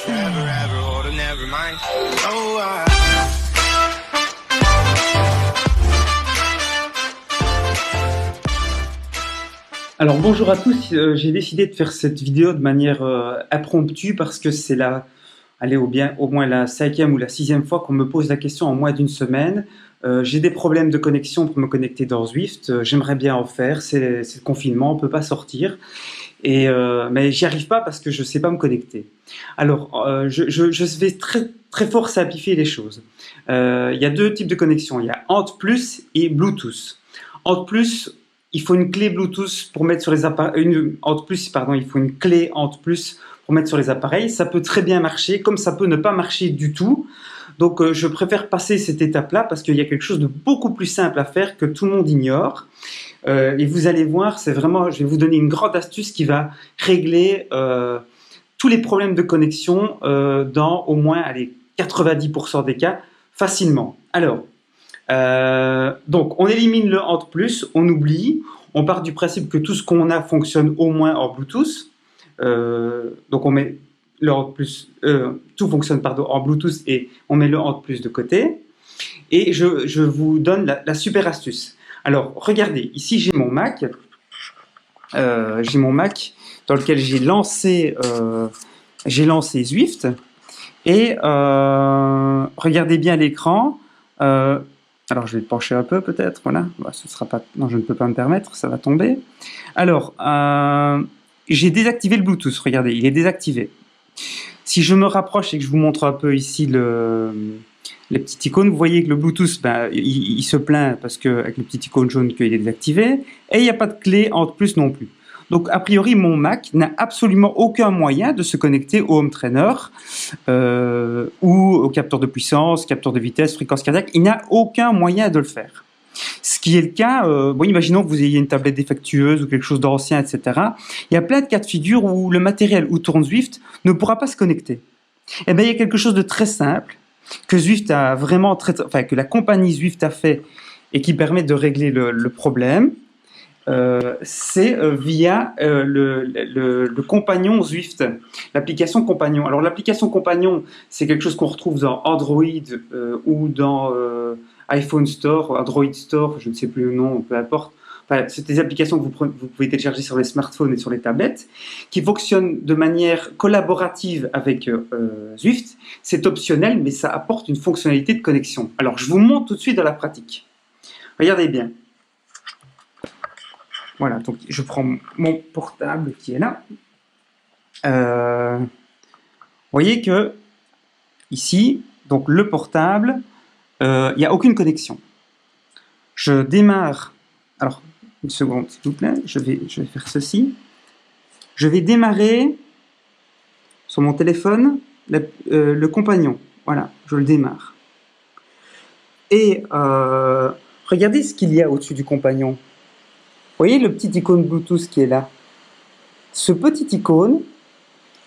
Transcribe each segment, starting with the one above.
Never ever order, never mind. Oh, Alors bonjour à tous, j'ai décidé de faire cette vidéo de manière impromptue parce que c'est allez, au moins la 5e ou la 6e fois qu'on me pose la question en moins d'une semaine. J'ai des problèmes de connexion pour me connecter dans Zwift, j'aimerais bien en faire, c'est le confinement, on ne peut pas sortir, mais j'y arrive pas parce que je ne sais pas me connecter. Alors je vais très fort simplifier les choses. Il y a deux types de connexion, il y a Ant+ et Bluetooth. Ant+, il faut une clé Bluetooth pour mettre sur les appareils. Il faut une clé Ant+ pour mettre sur les appareils. Ça peut très bien marcher, comme ça peut ne pas marcher du tout. Donc, je préfère passer cette étape-là parce qu'il y a quelque chose de beaucoup plus simple à faire que tout le monde ignore. Et vous allez voir, je vais vous donner une grande astuce qui va régler tous les problèmes de connexion dans au moins 90% des cas facilement. Alors, donc on élimine le Ant+, on oublie, on part du principe que tout ce qu'on a fonctionne au moins en Bluetooth. Donc on met le Ant+, tout fonctionne en Bluetooth et on met le Ant+ de côté. Et je vous donne la super astuce. Alors regardez, ici j'ai mon Mac dans lequel j'ai lancé Zwift. Et regardez bien l'écran. Alors, je vais le pencher un peu, peut-être, voilà. Bah, ce sera pas... Non, je ne peux pas me permettre, ça va tomber. Alors, j'ai désactivé le Bluetooth, regardez, il est désactivé. Si je me rapproche et que je vous montre un peu ici les petites icônes, vous voyez que le Bluetooth, il se plaint parce que, avec le petit icône jaune qu'il est désactivé, et il n'y a pas de clé Ant+ non plus. Donc, a priori, mon Mac n'a absolument aucun moyen de se connecter au home trainer ou au capteur de puissance, capteur de vitesse, fréquence cardiaque. Il n'a aucun moyen de le faire. Ce qui est le cas, imaginons que vous ayez une tablette défectueuse ou quelque chose d'ancien, etc. Il y a plein de cas de figure où le matériel où tourne Zwift ne pourra pas se connecter. Eh bien, il y a quelque chose de très simple que Zwift a vraiment que la compagnie Zwift a fait et qui permet de régler le problème. C'est via le compagnon Zwift, l'application compagnon. Alors l'application compagnon, c'est quelque chose qu'on retrouve dans Android ou dans iPhone Store, Android Store, je ne sais plus le nom, peu importe. Enfin, c'est des applications que vous pouvez télécharger sur les smartphones et sur les tablettes, qui fonctionnent de manière collaborative avec Zwift. C'est optionnel, mais ça apporte une fonctionnalité de connexion. Alors je vous montre tout de suite dans la pratique. Regardez bien. Voilà, donc je prends mon portable qui est là. Vous voyez que ici, donc le portable, il n'y a aucune connexion. Je démarre. Alors, une seconde, s'il vous plaît. Je vais faire ceci. Je vais démarrer sur mon téléphone le compagnon. Voilà, je le démarre. Et regardez ce qu'il y a au-dessus du compagnon. Vous voyez le petit icône Bluetooth qui est là. Ce petit icône,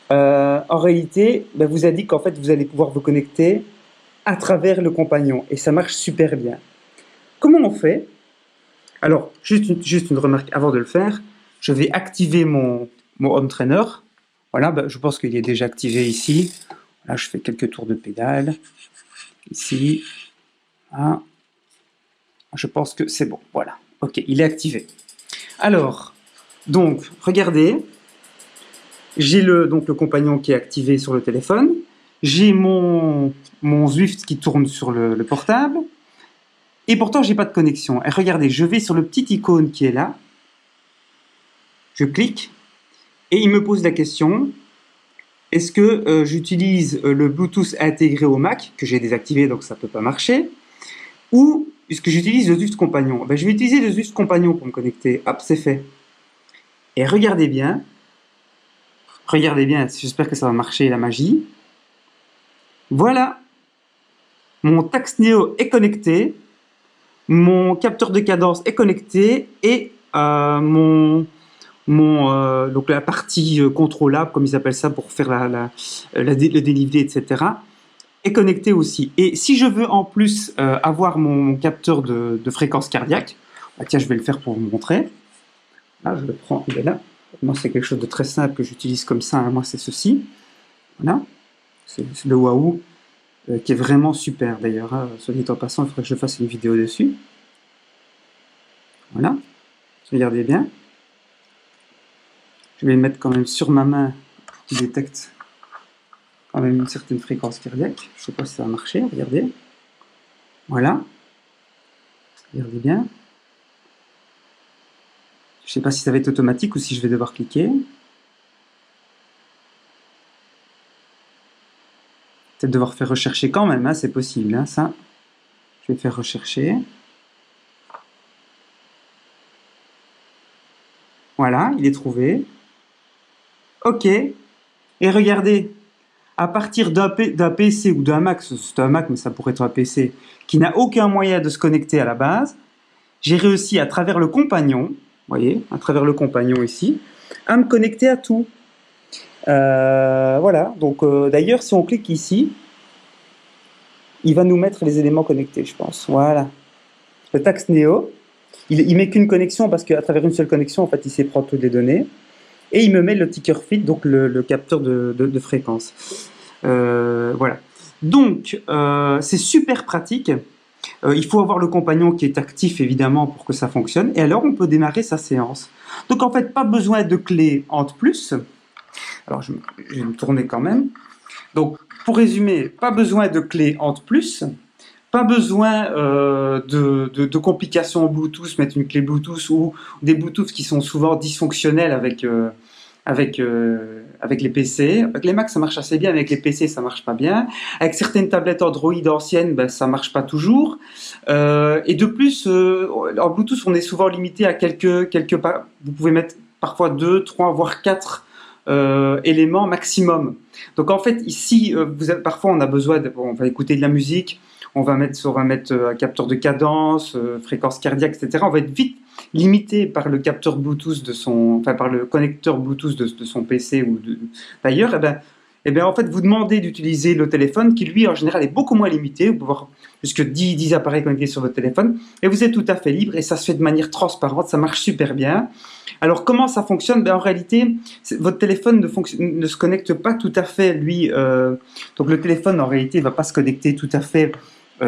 en réalité, vous indique qu'en fait, vous allez pouvoir vous connecter à travers le compagnon. Et ça marche super bien. Comment on fait? Alors, juste une remarque avant de le faire. Je vais activer mon home trainer. Voilà, je pense qu'il est déjà activé ici. Là, je fais quelques tours de pédale. Ici. Voilà. Je pense que c'est bon. Voilà. OK, il est activé. Alors, donc, regardez, j'ai le compagnon qui est activé sur le téléphone, j'ai mon Zwift qui tourne sur le portable, et pourtant, je n'ai pas de connexion. Et regardez, je vais sur le petit icône qui est là, je clique, et il me pose la question, est-ce que j'utilise le Bluetooth intégré au Mac, que j'ai désactivé, donc ça ne peut pas marcher, ou est-ce que j'utilise le Zwift Compagnon? Je vais utiliser le Zwift Compagnon pour me connecter. Hop, c'est fait. Et regardez bien, j'espère que ça va marcher, la magie. Voilà, mon Taxneo est connecté, mon capteur de cadence est connecté, et donc la partie contrôlable, comme ils appellent ça, pour faire le dénivelé, etc., est connecté aussi. Et si je veux en plus avoir mon capteur de fréquence cardiaque, tiens, je vais le faire pour vous montrer. Là, je le prends, il est là. Moi, c'est quelque chose de très simple que j'utilise comme ça. Moi, c'est ceci. Voilà. C'est le Wahoo qui est vraiment super d'ailleurs. Hein. Soit dit en passant, il faudrait que je fasse une vidéo dessus. Voilà. Regardez bien. Je vais le mettre quand même sur ma main qui détecte quand même une certaine fréquence cardiaque. Je ne sais pas si ça va marcher. Regardez. Voilà. Regardez bien. Je ne sais pas si ça va être automatique ou si je vais devoir cliquer. Peut-être devoir faire rechercher quand même, hein, c'est possible, hein, ça. Je vais faire rechercher. Voilà, il est trouvé. OK. Et regardez, à partir d'un PC ou d'un Mac, c'est un Mac, mais ça pourrait être un PC, qui n'a aucun moyen de se connecter à la base, j'ai réussi à travers le compagnon, vous voyez, à travers le compagnon ici, à me connecter à tout. Voilà, donc d'ailleurs, si on clique ici, il va nous mettre les éléments connectés, je pense. Voilà. Le Tax Neo, il met qu'une connexion parce qu'à travers une seule connexion, en fait, il sait prendre toutes les données. Et il me met le ticker fit, donc le capteur de fréquence. Voilà. Donc, c'est super pratique. Il faut avoir le compagnon qui est actif, évidemment, pour que ça fonctionne. Et alors, on peut démarrer sa séance. Donc, en fait, pas besoin de clé Ant+. Alors, je vais me tourner quand même. Donc, pour résumer, pas besoin de clé Ant+. Pas besoin de complications en Bluetooth, mettre une clé Bluetooth ou des Bluetooth qui sont souvent dysfonctionnels avec les PC. Avec les Mac, ça marche assez bien, mais avec les PC, ça marche pas bien. Avec certaines tablettes Android anciennes, ben, ça marche pas toujours. Et de plus, en Bluetooth, on est souvent limité à quelques vous pouvez mettre parfois 2, 3, voire 4 éléments maximum. Donc en fait, ici, parfois, on a besoin on va écouter de la musique, on va mettre un capteur de cadence, fréquence cardiaque, etc. On va être vite limité par le capteur Bluetooth par le connecteur Bluetooth de son PC ou d'ailleurs. Et bien, en fait, vous demandez d'utiliser le téléphone qui, lui, en général, est beaucoup moins limité. Vous pouvez avoir jusque 10 appareils connectés sur votre téléphone et vous êtes tout à fait libre et ça se fait de manière transparente, ça marche super bien. Alors, comment ça fonctionne? En réalité, votre téléphone ne se connecte pas tout à fait, lui. Donc, le téléphone, en réalité, ne va pas se connecter tout à fait à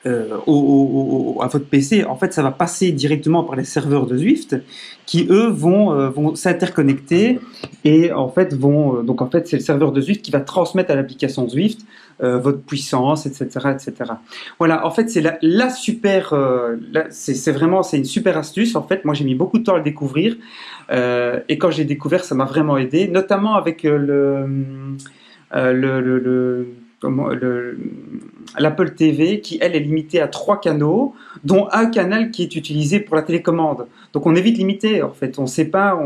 votre PC. En fait, ça va passer directement par les serveurs de Zwift qui, eux, vont s'interconnecter et en fait, donc en fait, c'est le serveur de Zwift qui va transmettre à l'application Zwift votre puissance, etc., etc. Voilà, en fait, c'est la super... c'est une super astuce. En fait, moi, j'ai mis beaucoup de temps à le découvrir et quand j'ai découvert, ça m'a vraiment aidé, notamment avec l'Apple TV qui, elle, est limitée à 3 canaux, dont un canal qui est utilisé pour la télécommande. Donc on est vite limité, en fait, on sait pas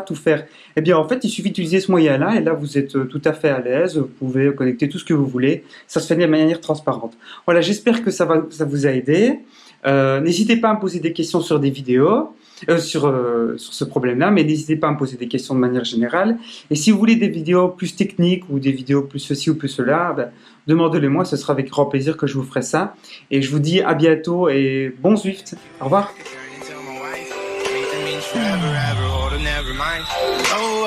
tout faire. Eh bien, en fait, il suffit d'utiliser ce moyen-là, et là, vous êtes tout à fait à l'aise, vous pouvez connecter tout ce que vous voulez, ça se fait de manière transparente. Voilà, j'espère que ça vous a aidé. N'hésitez pas à me poser des questions sur des vidéos, sur ce problème-là, mais n'hésitez pas à me poser des questions de manière générale. Et si vous voulez des vidéos plus techniques ou des vidéos plus ceci ou plus cela, demandez-le-moi, ce sera avec grand plaisir que je vous ferai ça. Et je vous dis à bientôt et bon Zwift. Au revoir. Forever, ever, or to never mind. Oh,